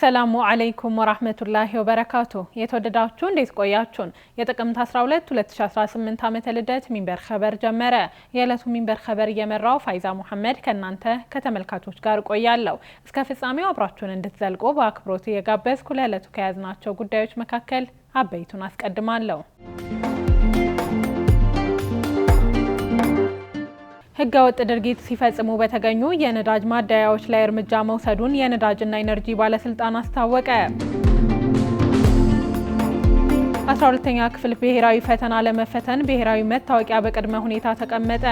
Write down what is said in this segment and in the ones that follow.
አሰላሙ አለይኩም ወራህመቱላሂ ወበረካቱ። የተወደዳችሁ እንዴት ቆያችሁን? የጥቅምት 12 2018 ዓመተ ልደት ሚንበር ኸበር ጀመረ። የዕለቱ ሚንበር ኸበር እየመራው ፋይዛ መሐመድ ከእናንተ ከተመልካቾች ጋር ቆያለሁ። እስከ ፍጻሜው አብራችሁን እንድትዘልቁ በአክብሮት እየጋበዝኩ ለዕለቱ ከያዝናቸው ጉዳዮች መካከል አበይቱን አስቀድማለሁ። ህገወጥ ድርጊት ሲፈጽሙ በተገኙ የነዳጅ ማደያዎች ላይ እርምጃ መውሰዱን የነዳጅና ኢነርጂ ባለስልጣን አስታወቀ። 12ኛ ክፍል ብሔራዊ ፈተና ለመፈተን ብሔራዊ መታወቂያ በቅድመ ሁኔታ ተቀመጠ።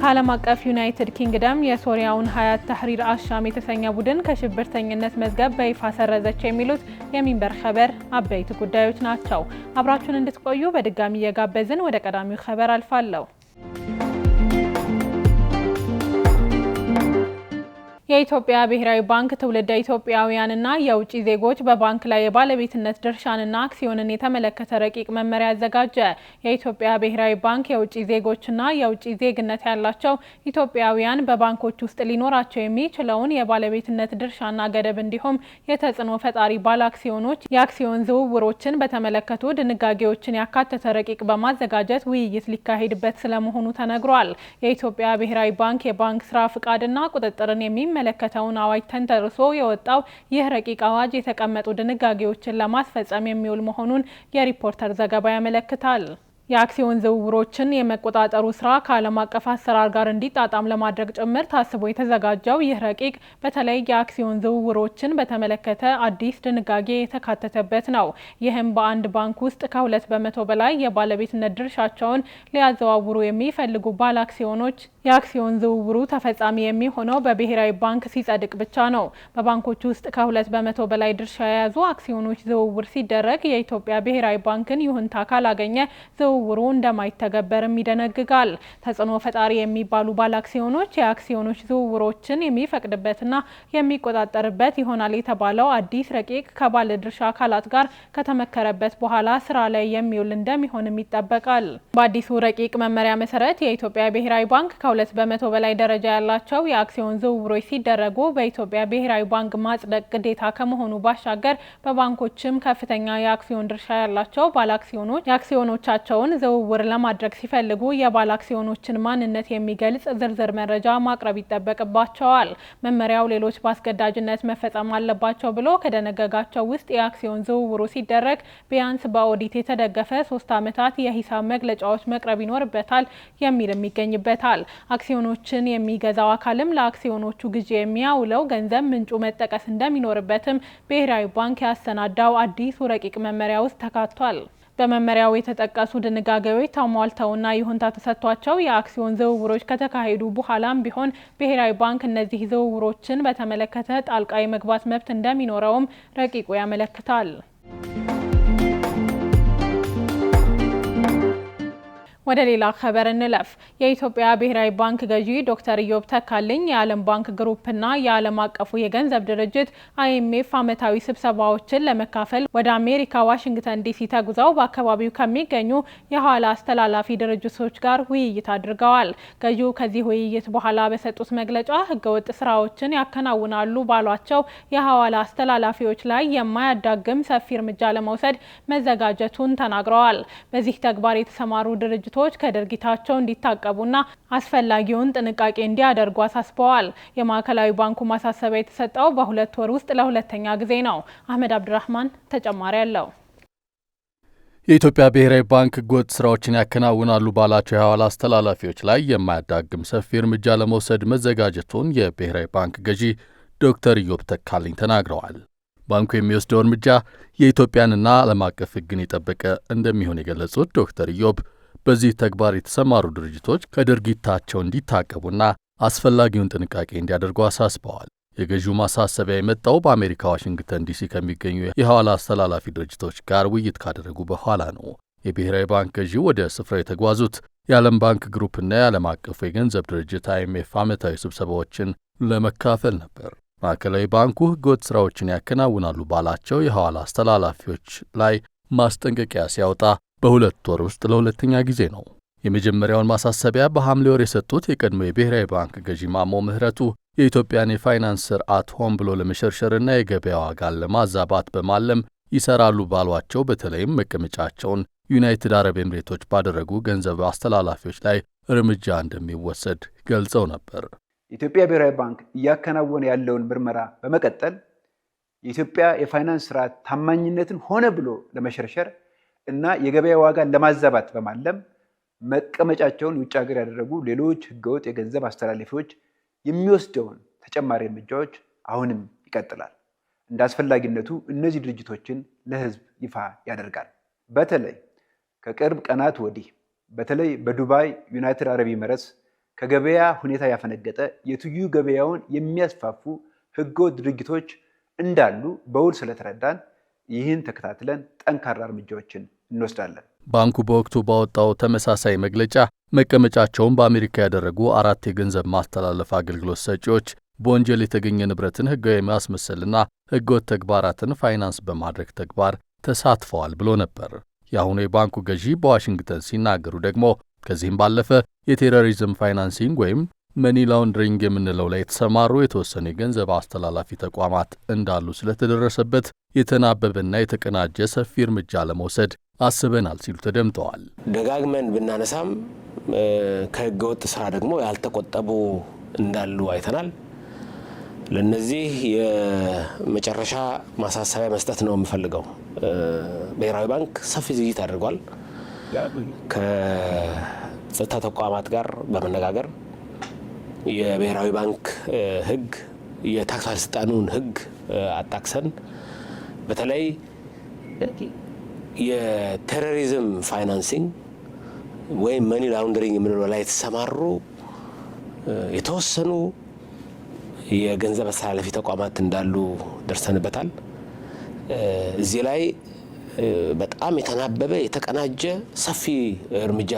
ከዓለም አቀፍ ዩናይትድ ኪንግደም የሶሪያውን ሀያት ተህሪር አሻም የተሰኘ ቡድን ከሽብርተኝነት መዝገብ በይፋ ሰረዘች። የሚሉት የሚንበር ኸበር አበይት ጉዳዮች ናቸው። አብራችሁን እንድትቆዩ በድጋሚ እየጋበዝን ወደ ቀዳሚው ኸበር አልፋለሁ። የኢትዮጵያ ብሔራዊ ባንክ ትውልደ ኢትዮጵያውያንና የውጭ ዜጎች በባንክ ላይ የባለቤትነት ድርሻንና አክሲዮንን የተመለከተ ረቂቅ መመሪያ አዘጋጀ። የኢትዮጵያ ብሔራዊ ባንክ የውጭ ዜጎችና የውጭ ዜግነት ያላቸው ኢትዮጵያውያን በባንኮች ውስጥ ሊኖራቸው የሚችለውን የባለቤትነት ድርሻና ገደብ እንዲሁም የተጽዕኖ ፈጣሪ ባለ አክሲዮኖች የአክሲዮን ዝውውሮችን በተመለከቱ ድንጋጌዎችን ያካተተ ረቂቅ በማዘጋጀት ውይይት ሊካሄድበት ስለመሆኑ ተነግሯል። የኢትዮጵያ ብሔራዊ ባንክ የባንክ ስራ ፍቃድና ቁጥጥርን መለከተውን አዋጅ ተንተርሶ የወጣው ይህ ረቂቅ አዋጅ የተቀመጡ ድንጋጌዎችን ለማስፈጸም የሚውል መሆኑን የሪፖርተር ዘገባ ያመለክታል። የአክሲዮን ዝውውሮችን የመቆጣጠሩ ስራ ከዓለም አቀፍ አሰራር ጋር እንዲጣጣም ለማድረግ ጭምር ታስቦ የተዘጋጀው ይህ ረቂቅ በተለይ የአክሲዮን ዝውውሮችን በተመለከተ አዲስ ድንጋጌ የተካተተበት ነው። ይህም በአንድ ባንክ ውስጥ ከ2 በመቶ በላይ የባለቤትነት ድርሻቸውን ሊያዘዋውሩ የሚፈልጉ ባለ አክሲዮኖች የአክሲዮን ዝውውሩ ተፈጻሚ የሚሆነው በብሔራዊ ባንክ ሲጸድቅ ብቻ ነው። በባንኮች ውስጥ ከ2 በመቶ በላይ ድርሻ የያዙ አክሲዮኖች ዝውውር ሲደረግ የኢትዮጵያ ብሔራዊ ባንክን ይሁንታ ካላገኘ ዝውውሩ እንደማይተገበርም ይደነግጋል። ተጽዕኖ ፈጣሪ የሚባሉ ባለ አክሲዮኖች የአክሲዮኖች ዝውውሮችን የሚፈቅድበትና የሚቆጣጠርበት ይሆናል የተባለው አዲስ ረቂቅ ከባለ ድርሻ አካላት ጋር ከተመከረበት በኋላ ስራ ላይ የሚውል እንደሚሆንም ይጠበቃል። በአዲሱ ረቂቅ መመሪያ መሰረት የኢትዮጵያ ብሔራዊ ባንክ ከ2 በመቶ በላይ ደረጃ ያላቸው የአክሲዮን ዝውውሮች ሲደረጉ በኢትዮጵያ ብሔራዊ ባንክ ማጽደቅ ግዴታ ከመሆኑ ባሻገር በባንኮችም ከፍተኛ የአክሲዮን ድርሻ ያላቸው ባለ አክሲዮኖች የአክሲዮኖቻቸውን ዝውውር ለማድረግ ሲፈልጉ የባለ አክሲዮኖችን ማንነት የሚገልጽ ዝርዝር መረጃ ማቅረብ ይጠበቅባቸዋል። መመሪያው ሌሎች በአስገዳጅነት መፈጸም አለባቸው ብሎ ከደነገጋቸው ውስጥ የአክሲዮን ዝውውሩ ሲደረግ ቢያንስ በኦዲት የተደገፈ 3 ዓመታት የሂሳብ መግለጫዎች መቅረብ ይኖርበታል የሚልም ይገኝበታል። አክሲዮኖችን የሚገዛው አካልም ለአክሲዮኖቹ ግዢ የሚያውለው ገንዘብ ምንጩ መጠቀስ እንደሚኖርበትም ብሔራዊ ባንክ ያሰናዳው አዲሱ ረቂቅ መመሪያ ውስጥ ተካቷል። በመመሪያው የተጠቀሱ ድንጋጌዎች ተሟልተውና ይሁንታ ተሰጥቷቸው የአክሲዮን ዝውውሮች ከተካሄዱ በኋላም ቢሆን ብሔራዊ ባንክ እነዚህ ዝውውሮችን በተመለከተ ጣልቃ የመግባት መብት እንደሚኖረውም ረቂቁ ያመለክታል። ወደ ሌላ ኸበር እንለፍ። የኢትዮጵያ ብሔራዊ ባንክ ገዢ ዶክተር ኢዮብ ተካልኝ የዓለም ባንክ ግሩፕና የዓለም አቀፉ የገንዘብ ድርጅት IMF ዓመታዊ ስብሰባዎችን ለመካፈል ወደ አሜሪካ ዋሽንግተን ዲሲ ተጉዘው በአካባቢው ከሚገኙ የሐዋላ አስተላላፊ ድርጅቶች ጋር ውይይት አድርገዋል። ገዢው ከዚህ ውይይት በኋላ በሰጡት መግለጫ ህገወጥ ስራዎችን ያከናውናሉ ባሏቸው የሐዋላ አስተላላፊዎች ላይ የማያዳግም ሰፊ እርምጃ ለመውሰድ መዘጋጀቱን ተናግረዋል። በዚህ ተግባር የተሰማሩ ድርጅቶች ከድርጊታቸው እንዲታቀቡና አስፈላጊውን ጥንቃቄ እንዲያደርጉ አሳስበዋል። የማዕከላዊ ባንኩ ማሳሰቢያ የተሰጠው በ2 ወር ውስጥ ለሁለተኛ ጊዜ ነው። አህመድ አብዱራህማን ተጨማሪ አለው። የኢትዮጵያ ብሔራዊ ባንክ ህገወጥ ስራዎችን ያከናውናሉ ባላቸው የሐዋላ አስተላላፊዎች ላይ የማያዳግም ሰፊ እርምጃ ለመውሰድ መዘጋጀቱን የብሔራዊ ባንክ ገዢ ዶክተር ኢዮብ ተካልኝ ተናግረዋል። ባንኩ የሚወስደው እርምጃ የኢትዮጵያንና ዓለም አቀፍ ህግን የጠበቀ እንደሚሆን የገለጹት ዶክተር ኢዮብ በዚህ ተግባር የተሰማሩ ድርጅቶች ከድርጊታቸው እንዲታቀቡና አስፈላጊውን ጥንቃቄ እንዲያደርጉ አሳስበዋል። የገዢው ማሳሰቢያ የመጣው በአሜሪካ ዋሽንግተን ዲሲ ከሚገኙ የሐዋላ አስተላላፊ ድርጅቶች ጋር ውይይት ካደረጉ በኋላ ነው። የብሔራዊ ባንክ ገዢው ወደ ስፍራው የተጓዙት የዓለም ባንክ ግሩፕና የዓለም አቀፉ የገንዘብ ድርጅት IMF ዓመታዊ ስብሰባዎችን ለመካፈል ነበር። ማዕከላዊ ባንኩ ህገወጥ ስራዎችን ያከናውናሉ ባላቸው የሐዋላ አስተላላፊዎች ላይ ማስጠንቀቂያ ሲያወጣ በ2 ወር ውስጥ ለሁለተኛ ጊዜ ነው። የመጀመሪያውን ማሳሰቢያ በሐምሌ ወር የሰጡት የቀድሞ የብሔራዊ ባንክ ገዢ ማሞ ምህረቱ የኢትዮጵያን የፋይናንስ ስርዓት ሆን ብሎ ለመሸርሸርና የገበያ ዋጋን ለማዛባት በማለም ይሰራሉ ባሏቸው በተለይም መቀመጫቸውን ዩናይትድ አረብ ኤምሬቶች ባደረጉ ገንዘብ አስተላላፊዎች ላይ እርምጃ እንደሚወሰድ ገልጸው ነበር። የኢትዮጵያ ብሔራዊ ባንክ እያከናወነ ያለውን ምርመራ በመቀጠል የኢትዮጵያ የፋይናንስ ስርዓት ታማኝነትን ሆነ ብሎ ለመሸርሸር እና የገበያ ዋጋን ለማዛባት በማለም መቀመጫቸውን ውጭ ሀገር ያደረጉ ሌሎች ህገወጥ የገንዘብ አስተላላፊዎች የሚወስደውን ተጨማሪ እርምጃዎች አሁንም ይቀጥላል። እንደ አስፈላጊነቱ እነዚህ ድርጅቶችን ለህዝብ ይፋ ያደርጋል። በተለይ ከቅርብ ቀናት ወዲህ በተለይ በዱባይ ዩናይትድ አረብ ኤሚሬትስ ከገበያ ሁኔታ ያፈነገጠ የትይዩ ገበያውን የሚያስፋፉ ህገወጥ ድርጊቶች እንዳሉ በውል ስለተረዳን ይህን ተከታትለን ጠንካራ እርምጃዎችን እንወስዳለን። ባንኩ በወቅቱ ባወጣው ተመሳሳይ መግለጫ መቀመጫቸውን በአሜሪካ ያደረጉ 4 የገንዘብ ማስተላለፍ አገልግሎት ሰጪዎች በወንጀል የተገኘ ንብረትን ህጋዊ ማስመሰልና ህገወጥ ተግባራትን ፋይናንስ በማድረግ ተግባር ተሳትፈዋል ብሎ ነበር። የአሁኑ የባንኩ ገዢ በዋሽንግተን ሲናገሩ ደግሞ ከዚህም ባለፈ የቴሮሪዝም ፋይናንሲንግ ወይም መኒ ላውንድሪንግ የምንለው ላይ የተሰማሩ የተወሰኑ የገንዘብ አስተላላፊ ተቋማት እንዳሉ ስለተደረሰበት የተናበበና የተቀናጀ ሰፊ እርምጃ ለመውሰድ አስበናል ሲሉ ተደምጠዋል። ደጋግመን ብናነሳም ከህገወጥ ስራ ደግሞ ያልተቆጠቡ እንዳሉ አይተናል። ለነዚህ የመጨረሻ ማሳሰቢያ መስጠት ነው የምፈልገው። ብሔራዊ ባንክ ሰፊ ዝግጅት አድርጓል። ከጸጥታ ተቋማት ጋር በመነጋገር የብሔራዊ ባንክ ህግ፣ የታክስ ባለስልጣኑን ህግ አጣቅሰን በተለይ የቴሮሪዝም ፋይናንሲንግ ወይም መኒ ላውንደሪንግ የምንለው ላይ የተሰማሩ የተወሰኑ የገንዘብ አስተላላፊ ተቋማት እንዳሉ ደርሰንበታል። እዚህ ላይ በጣም የተናበበ የተቀናጀ ሰፊ እርምጃ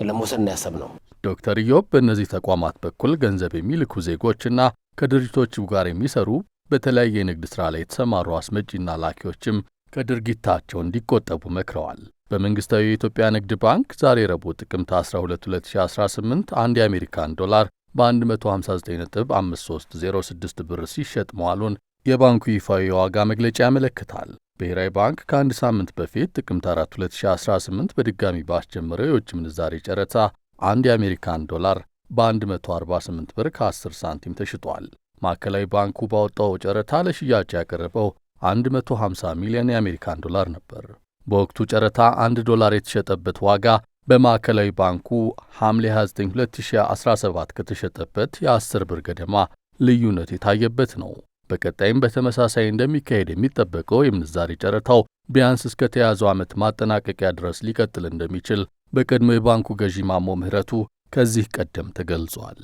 ለመውሰድ ነው ያሰብነው። ዶክተር ኢዮብ በእነዚህ ተቋማት በኩል ገንዘብ የሚልኩ ዜጎችና ከድርጅቶቹ ጋር የሚሰሩ በተለያየ የንግድ ሥራ ላይ የተሰማሩ አስመጪና ላኪዎችም ከድርጊታቸው እንዲቆጠቡ መክረዋል። በመንግስታዊ የኢትዮጵያ ንግድ ባንክ ዛሬ ረቡዕ ጥቅምት 12 2018 አንድ የአሜሪካን ዶላር በ159.5306 ብር ሲሸጥ መዋሉን የባንኩ ይፋዊ የዋጋ መግለጫ ያመለክታል። ብሔራዊ ባንክ ከአንድ ሳምንት በፊት ጥቅምት 4 2018 በድጋሚ ባስጀመረው የውጭ ምንዛሬ ጨረታ አንድ የአሜሪካን ዶላር በ148 ብር ከ10 ሳንቲም ተሽጧል። ማዕከላዊ ባንኩ ባወጣው ጨረታ ለሽያጭ ያቀረበው 150 ሚሊዮን የአሜሪካን ዶላር ነበር። በወቅቱ ጨረታ 1 ዶላር የተሸጠበት ዋጋ በማዕከላዊ ባንኩ ሐምሌ 29 2017 ከተሸጠበት የ10 ብር ገደማ ልዩነት የታየበት ነው። በቀጣይም በተመሳሳይ እንደሚካሄድ የሚጠበቀው የምንዛሬ ጨረታው ቢያንስ እስከ ተያዘው ዓመት ማጠናቀቂያ ድረስ ሊቀጥል እንደሚችል በቀድሞ የባንኩ ገዢ ማሞ ምህረቱ ከዚህ ቀደም ተገልጿል።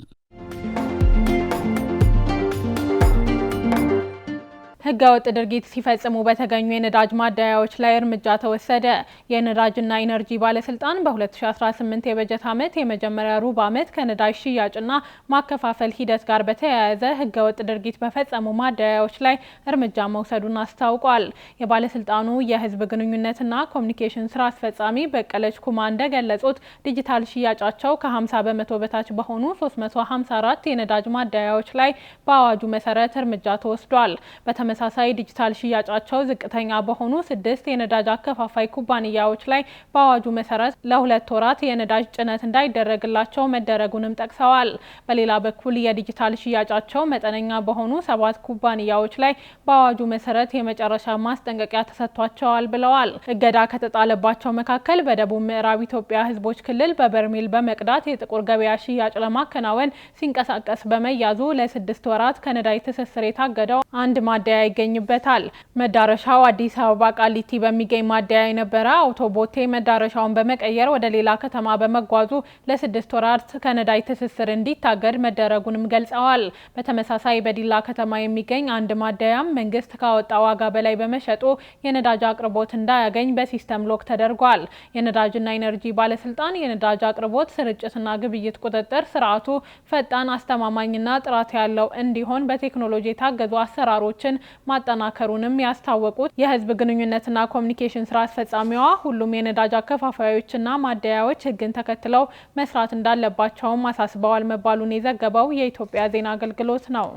ህገወጥ ድርጊት ሲፈጽሙ በተገኙ የነዳጅ ማደያዎች ላይ እርምጃ ተወሰደ። የነዳጅና ኢነርጂ ባለስልጣን በ2018 የበጀት ዓመት የመጀመሪያ ሩብ ዓመት ከነዳጅ ሽያጭና ማከፋፈል ሂደት ጋር በተያያዘ ህገወጥ ድርጊት በፈጸሙ ማደያዎች ላይ እርምጃ መውሰዱን አስታውቋል። የባለስልጣኑ የህዝብ ግንኙነትና ኮሚኒኬሽን ስራ አስፈጻሚ በቀለች ኩማ እንደገለጹት ዲጂታል ሽያጫቸው ከ50 በመቶ በታች በሆኑ 354 የነዳጅ ማደያዎች ላይ በአዋጁ መሰረት እርምጃ ተወስዷል። በተመሳሳይ ዲጂታል ሽያጫቸው ዝቅተኛ በሆኑ 6 የነዳጅ አከፋፋይ ኩባንያዎች ላይ በአዋጁ መሰረት ለ2 ወራት የነዳጅ ጭነት እንዳይደረግላቸው መደረጉንም ጠቅሰዋል። በሌላ በኩል የዲጂታል ሽያጫቸው መጠነኛ በሆኑ 7 ኩባንያዎች ላይ በአዋጁ መሰረት የመጨረሻ ማስጠንቀቂያ ተሰጥቷቸዋል ብለዋል። እገዳ ከተጣለባቸው መካከል በደቡብ ምዕራብ ኢትዮጵያ ህዝቦች ክልል በበርሜል በመቅዳት የጥቁር ገበያ ሽያጭ ለማከናወን ሲንቀሳቀስ በመያዙ ለ6 ወራት ከነዳጅ ትስስር የታገደው አንድ ማደያ ይገኝበታል። መዳረሻው አዲስ አበባ ቃሊቲ በሚገኝ ማደያ የነበረ አውቶቦቴ መዳረሻውን በመቀየር ወደ ሌላ ከተማ በመጓዙ ለ6 ወራት ከነዳጅ ትስስር እንዲታገድ መደረጉንም ገልጸዋል። በተመሳሳይ በዲላ ከተማ የሚገኝ አንድ ማደያም መንግስት ካወጣ ዋጋ በላይ በመሸጡ የነዳጅ አቅርቦት እንዳያገኝ በሲስተም ሎክ ተደርጓል። የነዳጅና ኢነርጂ ባለስልጣን የነዳጅ አቅርቦት ስርጭትና ግብይት ቁጥጥር ስርዓቱ ፈጣን፣ አስተማማኝና ጥራት ያለው እንዲሆን በቴክኖሎጂ የታገዙ አሰራሮችን ማጠናከሩንም ያስታወቁት የህዝብ ግንኙነትና ኮሚኒኬሽን ስራ አስፈጻሚዋ ሁሉም የነዳጅ አከፋፋዮችና ማደያዎች ህግን ተከትለው መስራት እንዳለባቸውም አሳስበዋል መባሉን የዘገበው የኢትዮጵያ ዜና አገልግሎት ነው።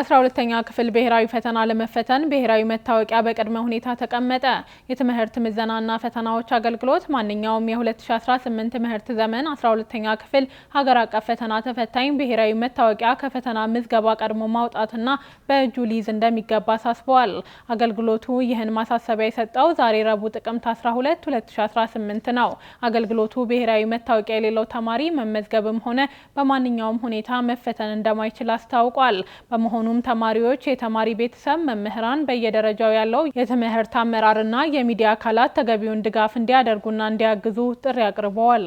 12ኛ ክፍል ብሔራዊ ፈተና ለመፈተን ብሔራዊ መታወቂያ በቅድመ ሁኔታ ተቀመጠ። የትምህርት ምዘናና ፈተናዎች አገልግሎት ማንኛውም የ2018 ትምህርት ዘመን 12ኛ ክፍል ሀገር አቀፍ ፈተና ተፈታኝ ብሔራዊ መታወቂያ ከፈተና ምዝገባ ቀድሞ ማውጣትና በእጁ ሊይዝ እንደሚገባ አሳስበዋል። አገልግሎቱ ይህን ማሳሰቢያ የሰጠው ዛሬ ረቡዕ ጥቅምት 12 2018 ነው። አገልግሎቱ ብሔራዊ መታወቂያ የሌለው ተማሪ መመዝገብም ሆነ በማንኛውም ሁኔታ መፈተን እንደማይችል አስታውቋል። በመሆኑ ተማሪዎች፣ የተማሪ ቤተሰብ፣ መምህራን፣ በየደረጃው ያለው የትምህርት አመራርና የሚዲያ አካላት ተገቢውን ድጋፍ እንዲያደርጉና እንዲያግዙ ጥሪ አቅርበዋል።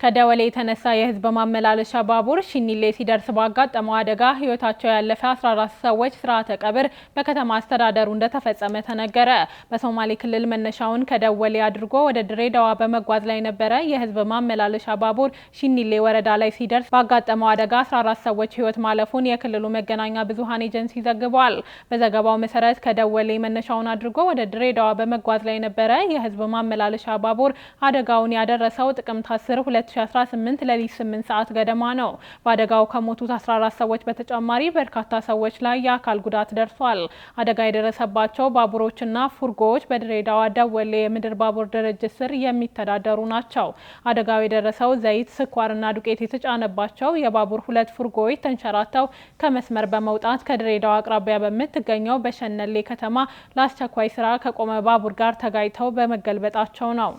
ከደወሌ የተነሳ የህዝብ ማመላለሻ ባቡር ሽኒሌ ሲደርስ ባጋጠመው አደጋ ህይወታቸው ያለፈ 14 ሰዎች ስርዓተ ቀብር በከተማ አስተዳደሩ እንደተፈጸመ ተነገረ። በሶማሌ ክልል መነሻውን ከደወሌ አድርጎ ወደ ድሬዳዋ በመጓዝ ላይ ነበረ የህዝብ ማመላለሻ ባቡር ሽኒሌ ወረዳ ላይ ሲደርስ ባጋጠመው አደጋ 14 ሰዎች ህይወት ማለፉን የክልሉ መገናኛ ብዙሃን ኤጀንሲ ዘግቧል። በዘገባው መሰረት ከደወሌ መነሻውን አድርጎ ወደ ድሬዳዋ በመጓዝ ላይ ነበረ የህዝብ ማመላለሻ ባቡር አደጋውን ያደረሰው ጥቅምት 10 2018 ለሊት 8 ሰዓት ገደማ ነው። በአደጋው ከሞቱት 14 ሰዎች በተጨማሪ በርካታ ሰዎች ላይ የአካል ጉዳት ደርሷል። አደጋ የደረሰባቸው ባቡሮችና ፉርጎዎች በድሬዳዋ ደወሌ የምድር ባቡር ድርጅት ስር የሚተዳደሩ ናቸው። አደጋው የደረሰው ዘይት፣ ስኳርና ዱቄት የተጫነባቸው የባቡር 2 ፉርጎዎች ተንሸራተው ከመስመር በመውጣት ከድሬዳዋ አቅራቢያ በምትገኘው በሸነሌ ከተማ ለአስቸኳይ ስራ ከቆመ ባቡር ጋር ተጋጭተው በመገልበጣቸው ነው።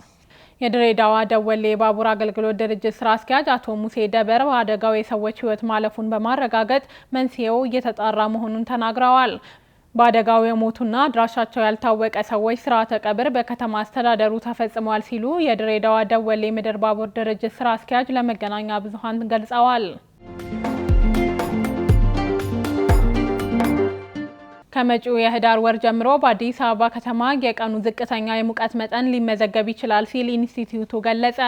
የድሬዳዋ ደወሌ የባቡር አገልግሎት ድርጅት ስራ አስኪያጅ አቶ ሙሴ ደበር በአደጋው የሰዎች ህይወት ማለፉን በማረጋገጥ መንስኤው እየተጣራ መሆኑን ተናግረዋል። በአደጋው የሞቱና አድራሻቸው ያልታወቀ ሰዎች ስርዓተ ቀብር በከተማ አስተዳደሩ ተፈጽሟል ሲሉ የድሬዳዋ ደወሌ ምድር ባቡር ድርጅት ስራ አስኪያጅ ለመገናኛ ብዙሃን ገልጸዋል። ከመጪው የህዳር ወር ጀምሮ በአዲስ አበባ ከተማ የቀኑ ዝቅተኛ የሙቀት መጠን ሊመዘገብ ይችላል ሲል ኢንስቲትዩቱ ገለጸ።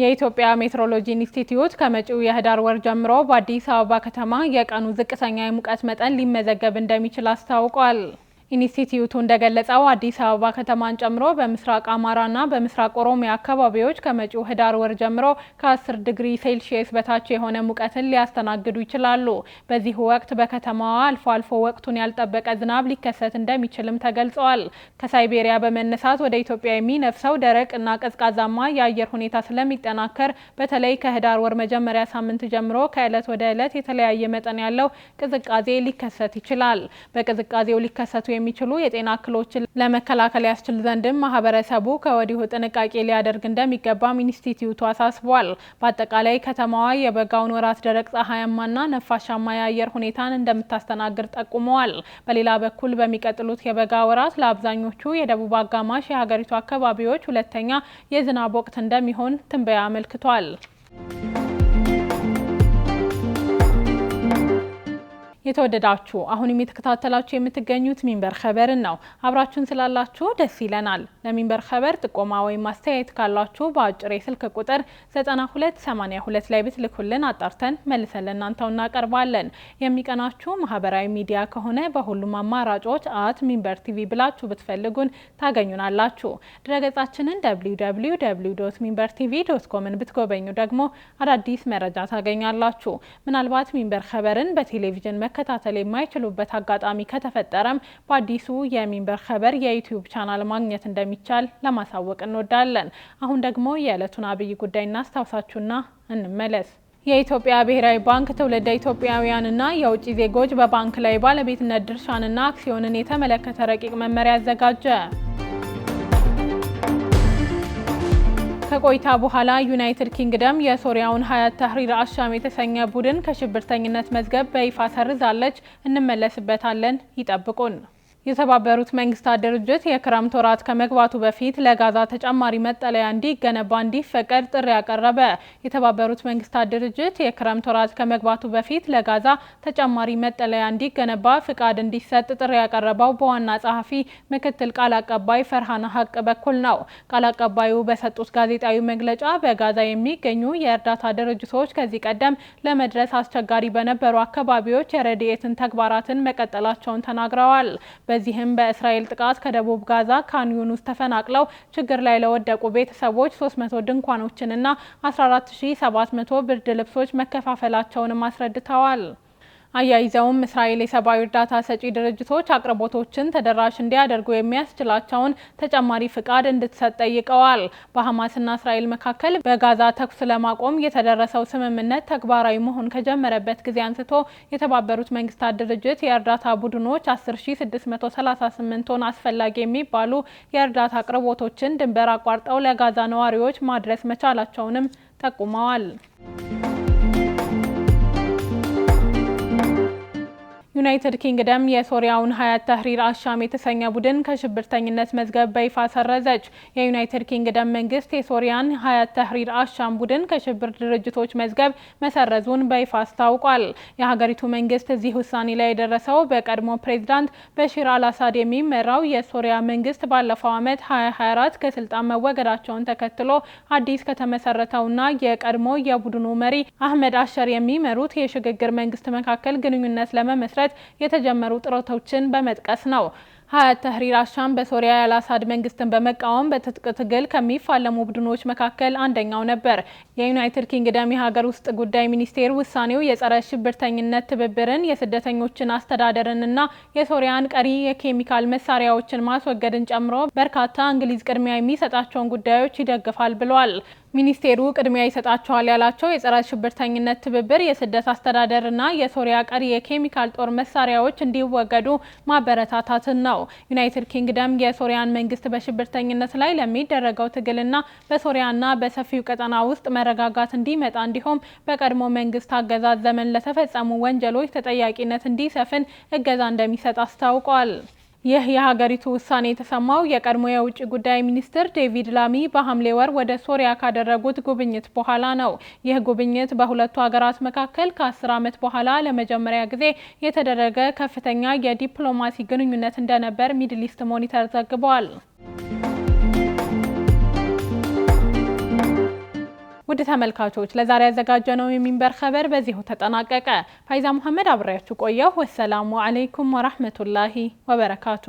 የኢትዮጵያ ሜትሮሎጂ ኢንስቲትዩት ከመጪው የህዳር ወር ጀምሮ በአዲስ አበባ ከተማ የቀኑ ዝቅተኛ የሙቀት መጠን ሊመዘገብ እንደሚችል አስታውቋል። ኢንስቲትዩቱ እንደገለጸው አዲስ አበባ ከተማን ጨምሮ በምስራቅ አማራና በምስራቅ ኦሮሚያ አካባቢዎች ከመጪው ህዳር ወር ጀምሮ ከ10 ዲግሪ ሴልሺየስ በታች የሆነ ሙቀትን ሊያስተናግዱ ይችላሉ። በዚህ ወቅት በከተማዋ አልፎ አልፎ ወቅቱን ያልጠበቀ ዝናብ ሊከሰት እንደሚችልም ተገልጿል። ከሳይቤሪያ በመነሳት ወደ ኢትዮጵያ የሚነፍሰው ደረቅና ቀዝቃዛማ የአየር ሁኔታ ስለሚጠናከር በተለይ ከህዳር ወር መጀመሪያ ሳምንት ጀምሮ ከእለት ወደ እለት የተለያየ መጠን ያለው ቅዝቃዜ ሊከሰት ይችላል። በቅዝቃዜው ሊከሰቱ የሚችሉ የጤና እክሎችን ለመከላከል ያስችል ዘንድም ማህበረሰቡ ከወዲሁ ጥንቃቄ ሊያደርግ እንደሚገባም ኢንስቲትዩቱ አሳስቧል። በአጠቃላይ ከተማዋ የበጋውን ወራት ደረቅ ፀሐያማና ነፋሻማ የአየር ሁኔታን እንደምታስተናግድ ጠቁመዋል። በሌላ በኩል በሚቀጥሉት የበጋ ወራት ለአብዛኞቹ የደቡብ አጋማሽ የሀገሪቱ አካባቢዎች ሁለተኛ የዝናብ ወቅት እንደሚሆን ትንበያ አመልክቷል። የተወደዳችሁ አሁንም የተከታተላችሁ የምትገኙት ሚንበር ኸበርን ነው። አብራችሁን ስላላችሁ ደስ ይለናል። ለሚንበር ኸበር ጥቆማ ወይም ማስተያየት ካላችሁ በአጭር የስልክ ቁጥር 9282 ላይ ብትልኩልን አጣርተን መልሰን ለእናንተው እናቀርባለን። የሚቀናችሁ ማህበራዊ ሚዲያ ከሆነ በሁሉም አማራጮች @ሚንበር ቲቪ ብላችሁ ብትፈልጉን ታገኙናላችሁ። ድረገጻችንን www.minbertv.com ብትጎበኙ ደግሞ አዳዲስ መረጃ ታገኛላችሁ። ምናልባት ሚንበር ኸበርን በቴሌቪዥን መከታተል የማይችሉበት አጋጣሚ ከተፈጠረም በአዲሱ የሚንበር ኸበር የዩቲዩብ ቻናል ማግኘት እንደሚቻል ለማሳወቅ እንወዳለን። አሁን ደግሞ የዕለቱን አብይ ጉዳይ እናስታውሳችሁና እንመለስ። የኢትዮጵያ ብሔራዊ ባንክ ትውልደ ኢትዮጵያውያንና የውጭ ዜጎች በባንክ ላይ ባለቤትነት ድርሻንና አክሲዮንን የተመለከተ ረቂቅ መመሪያ አዘጋጀ። ከቆይታ በኋላ ዩናይትድ ኪንግደም የሶሪያውን ሀያት ታህሪር አሻም የተሰኘ ቡድን ከሽብርተኝነት መዝገብ በይፋ ሰርዛለች። እንመለስበታለን። ይጠብቁን። የተባበሩት መንግስታት ድርጅት የክረምት ወራት ከመግባቱ በፊት ለጋዛ ተጨማሪ መጠለያ እንዲገነባ እንዲፈቀድ ጥሪ ያቀረበ። የተባበሩት መንግስታት ድርጅት የክረምት ወራት ከመግባቱ በፊት ለጋዛ ተጨማሪ መጠለያ እንዲገነባ ፍቃድ እንዲሰጥ ጥሪ ያቀረበው በዋና ጸሐፊ ምክትል ቃል አቀባይ ፈርሃን ሀቅ በኩል ነው። ቃል አቀባዩ በሰጡት ጋዜጣዊ መግለጫ በጋዛ የሚገኙ የእርዳታ ድርጅቶች ከዚህ ቀደም ለመድረስ አስቸጋሪ በነበሩ አካባቢዎች የረድኤትን ተግባራትን መቀጠላቸውን ተናግረዋል። በዚህም በእስራኤል ጥቃት ከደቡብ ጋዛ ካን ዩኒስ ተፈናቅለው ችግር ላይ ለወደቁ ቤተሰቦች 300 ድንኳኖችንና 14700 ብርድ ልብሶች መከፋፈላቸውንም አስረድተዋል። አያይዘውም እስራኤል የሰብአዊ እርዳታ ሰጪ ድርጅቶች አቅርቦቶችን ተደራሽ እንዲያደርጉ የሚያስችላቸውን ተጨማሪ ፍቃድ እንድትሰጥ ጠይቀዋል። በሐማስና እስራኤል መካከል በጋዛ ተኩስ ለማቆም የተደረሰው ስምምነት ተግባራዊ መሆን ከጀመረበት ጊዜ አንስቶ የተባበሩት መንግስታት ድርጅት የእርዳታ ቡድኖች 10638 ቶን አስፈላጊ የሚባሉ የእርዳታ አቅርቦቶችን ድንበር አቋርጠው ለጋዛ ነዋሪዎች ማድረስ መቻላቸውንም ጠቁመዋል። ዩናይትድ ኪንግደም የሶሪያውን ሀያት ተህሪር አሻም የተሰኘ ቡድን ከሽብርተኝነት መዝገብ በይፋ ሰረዘች። የዩናይትድ ኪንግደም መንግስት የሶሪያን ሀያት ተህሪር አሻም ቡድን ከሽብር ድርጅቶች መዝገብ መሰረዙን በይፋ አስታውቋል። የሀገሪቱ መንግስት እዚህ ውሳኔ ላይ የደረሰው በቀድሞ ፕሬዝዳንት በሺር አልአሳድ የሚመራው የሶሪያ መንግስት ባለፈው ዓመት 2024 ከስልጣን መወገዳቸውን ተከትሎ አዲስ ከተመሰረተውና የቀድሞ የቡድኑ መሪ አህመድ አሸር የሚመሩት የሽግግር መንግስት መካከል ግንኙነት ለመመስረት የተጀመሩ ጥረቶችን በመጥቀስ ነው። ሀያት ተህሪር አሻም በሶሪያ የአልአሳድ መንግስትን በመቃወም በትጥቅ ትግል ከሚፋለሙ ቡድኖች መካከል አንደኛው ነበር። የዩናይትድ ኪንግደም የሀገር ውስጥ ጉዳይ ሚኒስቴር ውሳኔው የጸረ ሽብርተኝነት ትብብርን፣ የስደተኞችን አስተዳደርንና የሶሪያን ቀሪ የኬሚካል መሳሪያዎችን ማስወገድን ጨምሮ በርካታ እንግሊዝ ቅድሚያ የሚሰጣቸውን ጉዳዮች ይደግፋል ብሏል። ሚኒስቴሩ ቅድሚያ ይሰጣቸዋል ያላቸው የጸረ ሽብርተኝነት ትብብር፣ የስደት አስተዳደርና የሶሪያ ቀሪ የኬሚካል ጦር መሳሪያዎች እንዲወገዱ ማበረታታትን ነው። ዩናይትድ ኪንግደም የሶሪያን መንግስት በሽብርተኝነት ላይ ለሚደረገው ትግልና በሶሪያና በሰፊው ቀጠና ውስጥ መረጋጋት እንዲመጣ እንዲሁም በቀድሞ መንግስት አገዛዝ ዘመን ለተፈጸሙ ወንጀሎች ተጠያቂነት እንዲሰፍን እገዛ እንደሚሰጥ አስታውቋል። ይህ የሀገሪቱ ውሳኔ የተሰማው የቀድሞ የውጭ ጉዳይ ሚኒስትር ዴቪድ ላሚ በሐምሌ ወር ወደ ሶሪያ ካደረጉት ጉብኝት በኋላ ነው። ይህ ጉብኝት በሁለቱ ሀገራት መካከል ከ10 ዓመት በኋላ ለመጀመሪያ ጊዜ የተደረገ ከፍተኛ የዲፕሎማሲ ግንኙነት እንደነበር ሚድል ኢስት ሞኒተር ዘግቧል። ውድ ተመልካቾች ለዛሬ ያዘጋጀነው የሚንበር ኸበር በዚሁ ተጠናቀቀ። ፋይዛ መሐመድ አብሬያችሁ ቆየሁ። ወሰላሙ አለይኩም ወራህመቱላሂ ወበረካቱ።